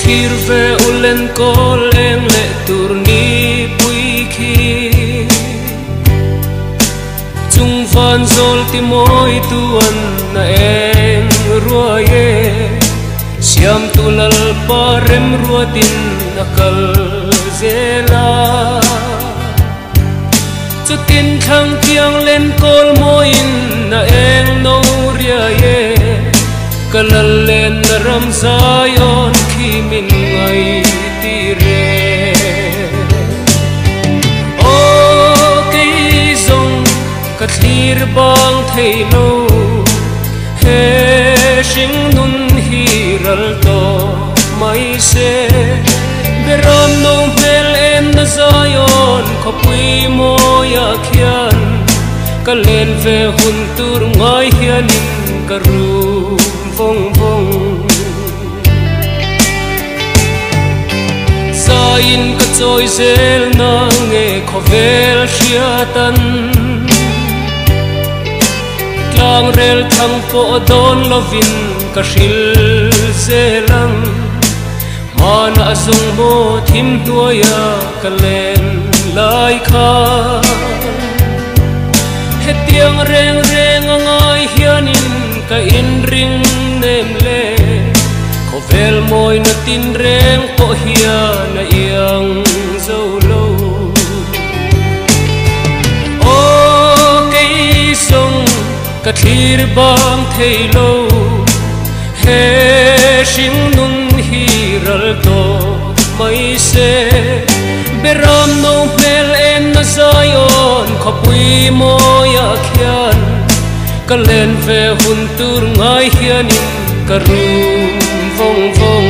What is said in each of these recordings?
thir ve ulen kol em le turni pui khi chung van zol ti moi tuan na eng ruaye siam tulal parem ruatin nakal zela chutin thang tiang len kol moin na eng no ria ye kalal len na ram zayon khi min ngai ti re o ke zong ka thlir bang thei lo he shing nun hi ral to mai se beram no mel em na zayon ko pui mo ya khian ka len ve hun tur ngai hianin ka ru vong vong zain ka choi zel na nge khovel hria tan tlang rel thang po don lovin ka hril zelang mana azung mo thim nuaya ka len lai kha hetiang reng reng angai hianin ka in ring nem le khovel moi na tin reng po hia na iang zo lo o kei song ka thir bang thei lo he shing nun hi ral to mai se beram no mel em na zayon khopui mo ya khian ka len ve hun tur ngai hianin ka rum vong vong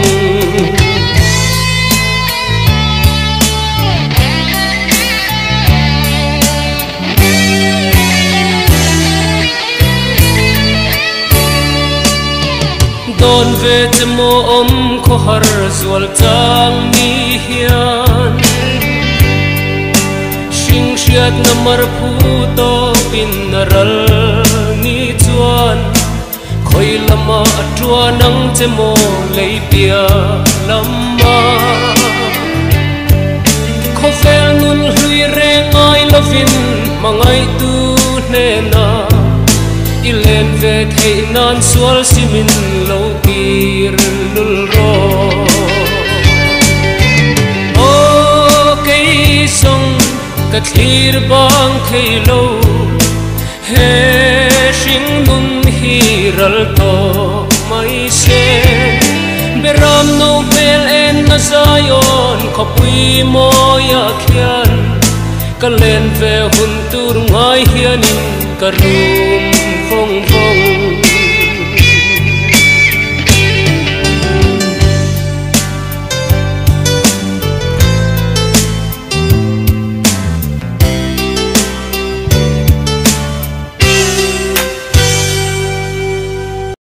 don ve mo om kho har zual chang mi hian shing shiat na mar phu to pin ral ni chuan khoi lama atua nang che mo lei pia lama kho fel nun hlui re ngai lovin mangai tu ne na ilen ve thei nan sual simin lo tir lul ro o kei song ka thlir bang thei lo he shing nun hi ral to mai se beram no mel en na zayon khopui mo ya khian ka len ve hun tur ngai hianin ka ru